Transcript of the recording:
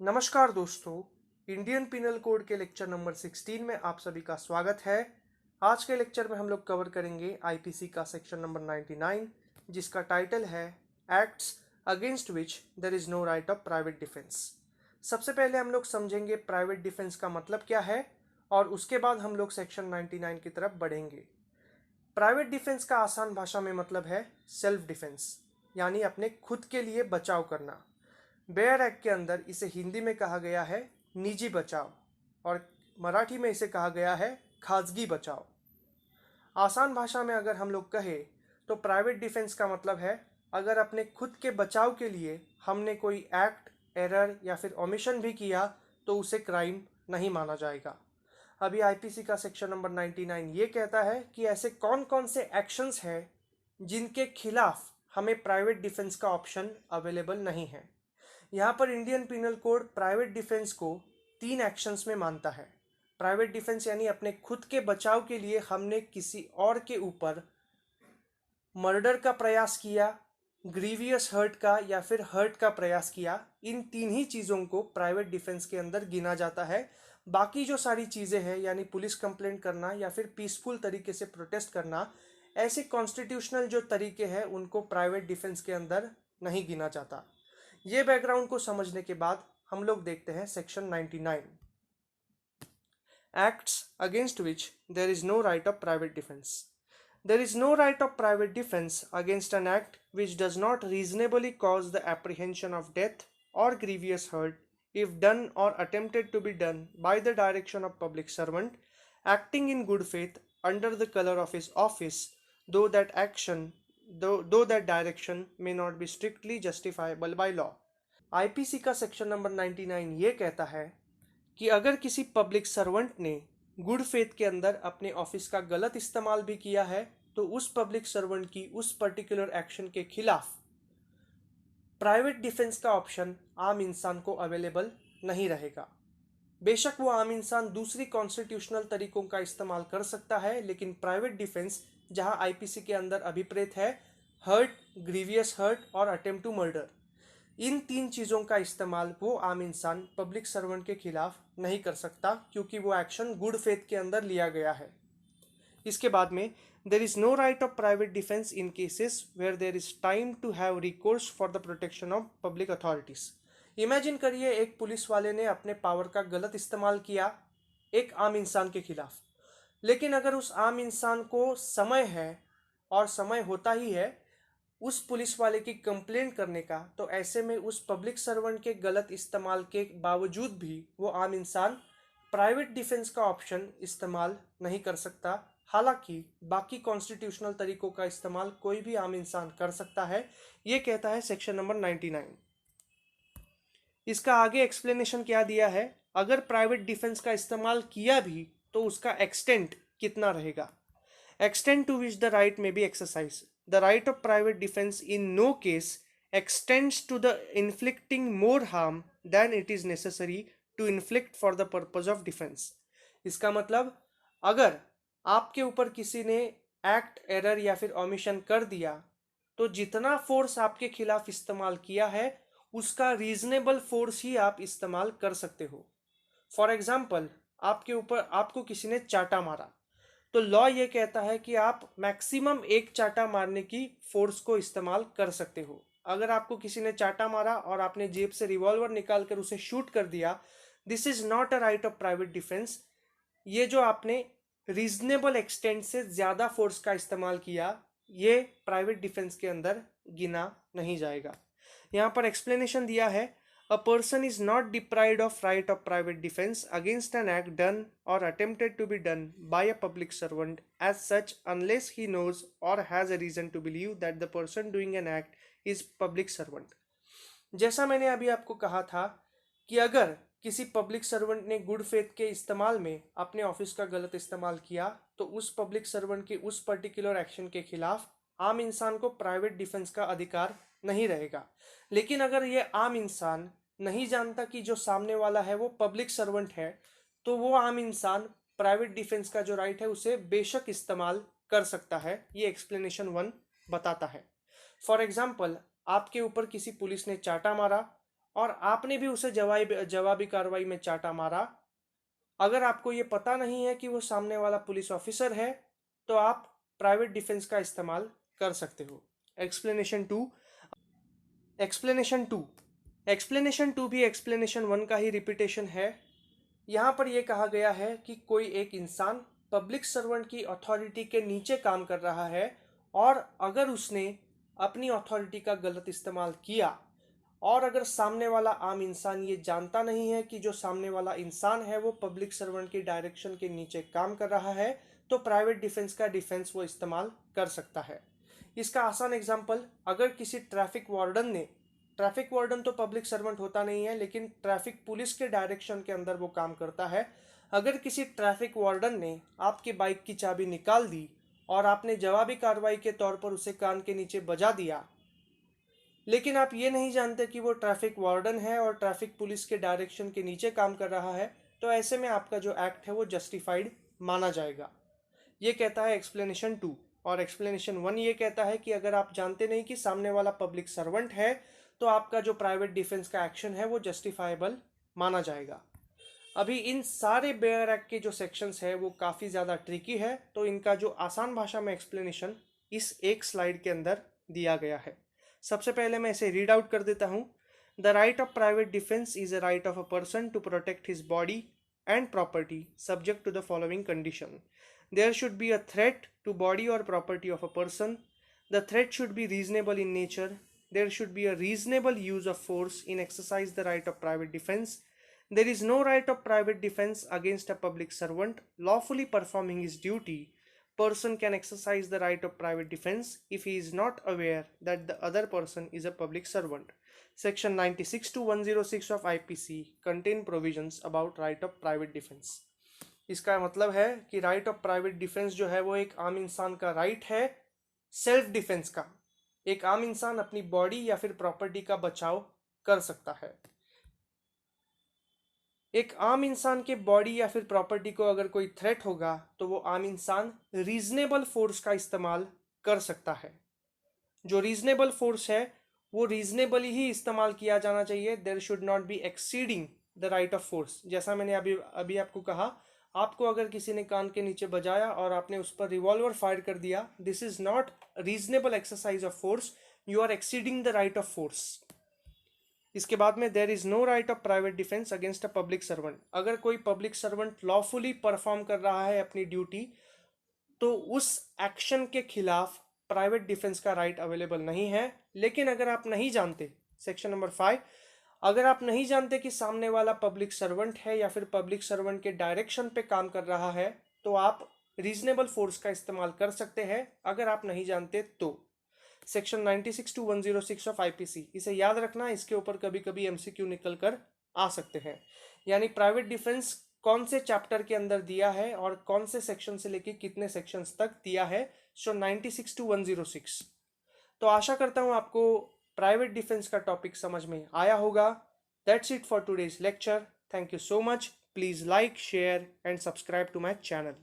नमस्कार दोस्तों, Indian penal code के लेक्चर नंबर 16 में आप सभी का स्वागत है। आज के लेक्चर में हम लोग कवर करेंगे आईपीसी का सेक्शन नंबर 99, जिसका टाइटल है acts against which there is no right of private defence. सबसे पहले हम लोग समझेंगे प्राइवेट डिफेंस का मतलब क्या है और उसके बाद हम लोग सेक्शन 99 की तरफ बढ़ेंगे। प्राइवेट डिफेंस का आसान भाषा में मतलब है सेल्फ डिफेंस, यानी अपने खुद के लिए बचाव करना। बेयर एक्ट के अंदर इसे हिंदी में कहा गया है निजी बचाव और मराठी में इसे कहा गया है खाजगी बचाव। आसान भाषा में अगर हम लोग कहें तो प्राइवेट डिफेंस का मतलब है अगर अपने खुद के बचाव के लिए हमने कोई एक्ट, एरर या फिर ओमिशन भी किया तो उसे क्राइम नहीं माना जाएगा। अभी आईपीसी का सेक्शन नंबर 99 ये कहता है कि ऐसे कौन कौन से एक्शंस हैं जिनके खिलाफ हमें प्राइवेट डिफेंस का ऑप्शन अवेलेबल नहीं है। यहाँ पर Indian penal code private defence को 3 एक्शंस में मानता है। प्राइवेट डिफेंस यानी अपने खुद के बचाव के लिए हमने किसी और के ऊपर मर्डर का प्रयास किया, ग्रीवियस हर्ट का या फिर हर्ट का प्रयास किया। इन 3 ही चीज़ों को प्राइवेट डिफेंस के अंदर गिना जाता है। बाकी जो सारी चीज़ें हैं यानी पुलिस कंप्लेंट करना या फिर पीसफुल तरीके से प्रोटेस्ट करना, ऐसे कॉन्स्टिट्यूशनल जो तरीके हैं उनको प्राइवेट डिफेंस के अंदर नहीं गिना जाता। ये बैकग्राउंड को समझने के बाद हम लोग देखते हैं section 99, acts against which there is no right of private defence. There is no right of private defense against an act which does not reasonably cause the apprehension of death or grievous hurt if done or attempted to be done by the direction of public servant acting in good faith under the color of his office, though that action though that direction may not be strictly justifiable by law। IPC का section number 99 ये कहता है कि अगर किसी public servant ने good faith के अंदर अपने ऑफिस का गलत इस्तेमाल भी किया है तो उस पब्लिक सर्वेंट की उस पर्टिकुलर एक्शन के खिलाफ प्राइवेट डिफेंस का ऑप्शन आम इंसान को अवेलेबल नहीं रहेगा। बेशक वो आम इंसान दूसरी कॉन्स्टिट्यूशनल तरीकों का इस्तेमाल कर सकता है, लेकिन प्राइवेट डिफेंस जहां आईपीसी के अंदर अभिप्रेत है हर्ट, ग्रीवियस हर्ट और अटेम्प्ट टू मर्डर, इन 3 चीज़ों का इस्तेमाल वो आम इंसान पब्लिक सर्वेंट के खिलाफ नहीं कर सकता, क्योंकि वो एक्शन गुड फेथ के अंदर लिया गया है। इसके बाद में there is no right of private defence in cases where there is time to have recourse for the protection of public authorities. Imagine करिए एक पुलिस वाले ने अपने पावर का गलत इस्तेमाल किया एक आम इंसान के खिलाफ, लेकिन अगर उस आम इंसान को समय है और समय होता ही है उस पुलिस वाले की कंप्लेंट करने का, तो ऐसे में उस पब्लिक सर्वेंट के गलत इस्तेमाल के बावजूद भी वो आम इंसान प्राइवेट डिफेंस का ऑप्शन इस्तेमाल नहीं कर सकता। हालांकि बाकी कॉन्स्टिट्यूशनल तरीकों का इस्तेमाल कोई भी आम इंसान कर सकता है, ये कहता है सेक्शन नंबर 99। इसका आगे एक्सप्लेनेशन क्या दिया है, अगर प्राइवेट डिफेंस का इस्तेमाल किया भी तो उसका एक्सटेंट कितना रहेगा। Extent to which the right may be exercise, the right of private defense in no case extends to the inflicting more harm than it is necessary to inflict for the purpose of defense। इसका मतलब अगर आपके ऊपर किसी ने act, error या फिर omission कर दिया तो जितना फोर्स आपके खिलाफ इस्तेमाल किया है उसका रीजनेबल फोर्स ही आप इस्तेमाल कर सकते हो। फॉर एग्जाम्पल, आपको किसी ने चाटा मारा तो लॉ ये कहता है कि आप मैक्सिमम एक चाटा मारने की फोर्स को इस्तेमाल कर सकते हो। अगर आपको किसी ने चाटा मारा और आपने जेब से रिवॉल्वर निकाल कर उसे शूट कर दिया, this is not a right of private defence. ये जो आपने रीजनेबल एक्सटेंट से ज़्यादा फोर्स का इस्तेमाल किया, ये प्राइवेट डिफेंस के अंदर गिना नहीं जाएगा। यहाँ पर एक्सप्लेनेशन दिया है, a person is not deprived of right of private defense against an act done or attempted to be done by a public servant as such unless he knows or has a reason to believe that the person doing an act is public servant। जैसा मैंने अभी आपको कहा था कि अगर किसी public servant ने गुड फेथ के इस्तेमाल में अपने ऑफिस का गलत इस्तेमाल किया तो उस पब्लिक सर्वेंट के उस पर्टिकुलर एक्शन के खिलाफ आम इंसान को प्राइवेट डिफेंस का अधिकार नहीं रहेगा। लेकिन अगर ये आम इंसान नहीं जानता कि जो सामने वाला है वो पब्लिक सर्वेंट है, तो वो आम इंसान प्राइवेट डिफेंस का जो राइट है उसे बेशक इस्तेमाल कर सकता है। ये एक्सप्लेनेशन 1 बताता है। फॉर एग्जाम्पल, आपके ऊपर किसी पुलिस ने चाटा मारा और आपने भी उसे जवाबी कार्रवाई में चाटा मारा, अगर आपको ये पता नहीं है कि वो सामने वाला पुलिस ऑफिसर है, तो आप प्राइवेट डिफेंस का इस्तेमाल कर सकते हो। एक्सप्लेनेशन टू एक्सप्लेनेशन टू भी एक्सप्लेनेशन वन का ही रिपीटेशन है। यहाँ पर यह कहा गया है कि कोई एक इंसान पब्लिक सर्वेंट की अथॉरिटी के नीचे काम कर रहा है, और अगर उसने अपनी अथॉरिटी का गलत इस्तेमाल किया, और अगर सामने वाला आम इंसान ये जानता नहीं है कि जो सामने वाला इंसान है वो पब्लिक सर्वेंट की डायरेक्शन के नीचे काम कर रहा है, तो प्राइवेट डिफेंस का डिफेंस वो इस्तेमाल कर सकता है। इसका आसान एग्जांपल, अगर किसी ट्रैफिक वार्डन तो पब्लिक सर्वेंट होता नहीं है, लेकिन ट्रैफिक पुलिस के डायरेक्शन के अंदर वो काम करता है। अगर किसी ट्रैफिक वार्डन ने आपकी बाइक की चाबी निकाल दी और आपने जवाबी कार्रवाई के तौर पर उसे कान के नीचे बजा दिया, लेकिन आप ये नहीं जानते कि वो ट्रैफिक वार्डन है और ट्रैफिक पुलिस के डायरेक्शन के नीचे काम कर रहा है, तो ऐसे में आपका जो एक्ट है वो जस्टिफाइड माना जाएगा। ये कहता है एक्सप्लेनेशन टू। और एक्सप्लेनेशन वन ये कहता है कि अगर आप जानते नहीं कि सामने वाला पब्लिक सर्वेंट है, तो आपका जो प्राइवेट डिफेंस का एक्शन है वो जस्टिफाइबल माना जाएगा। अभी इन सारे बेयर एक्ट के जो सेक्शंस है वो काफ़ी ज़्यादा ट्रिकी है, तो इनका जो आसान भाषा में एक्सप्लेनेशन इस एक स्लाइड के अंदर दिया गया है। सबसे पहले मैं इसे रीड आउट कर देता हूँ। The right of private defence is a right of a person to protect his body and property subject to the following condition. There should be a threat to body or property of a person. The threat should be reasonable in nature. There should be a reasonable use of force in exercise the right of private defense. There is no right of private defense against a public servant lawfully performing his duty. Person can exercise the right of private defense if he is not aware that the other person is a public servant. Section 96 to 106 of IPC contain provisions about right of private defense. इसका मतलब है कि right of private defence जो है वो एक आम इंसान का राइट है सेल्फ डिफेंस का। एक आम इंसान अपनी बॉडी या फिर प्रॉपर्टी का बचाव कर सकता है। एक आम इंसान के बॉडी या फिर प्रॉपर्टी को अगर कोई थ्रेट होगा, तो वो आम इंसान रीजनेबल फोर्स का इस्तेमाल कर सकता है। जो रीजनेबल फोर्स है वो रीजनेबली ही इस्तेमाल किया जाना चाहिए। There should not be exceeding the right of force. जैसा मैंने अभी आपको कहा, आपको अगर किसी ने कान के नीचे बजाया और आपने उस पर रिवॉल्वर फायर कर दिया, this is not reasonable exercise of force, you are exceeding the right of force. इसके बाद में there is no right of private defence against a public servant. अगर कोई पब्लिक सर्वेंट लॉफुली परफॉर्म कर रहा है अपनी ड्यूटी, तो उस एक्शन के खिलाफ प्राइवेट डिफेंस का राइट अवेलेबल नहीं है। लेकिन अगर आप नहीं जानते, सेक्शन नंबर 5, अगर आप नहीं जानते कि सामने वाला पब्लिक सर्वेंट है या फिर पब्लिक सर्वेंट के डायरेक्शन पे काम कर रहा है, तो आप रीजनेबल फोर्स का इस्तेमाल कर सकते हैं। अगर आप नहीं जानते तो सेक्शन 96 टू 106 ऑफ आईपीसी, इसे याद रखना, इसके ऊपर कभी कभी एमसीक्यू निकल कर आ सकते हैं। यानी प्राइवेट डिफेंस कौन से चैप्टर के अंदर दिया है और कौन से सेक्शन से लेके कितने सेक्शंस तक दिया है, सो 96 टू 106। तो आशा करता हूं आपको प्राइवेट डिफेंस का टॉपिक समझ में आया होगा। That's it for today's lecture. Thank you so much. Please like, share and subscribe to my channel.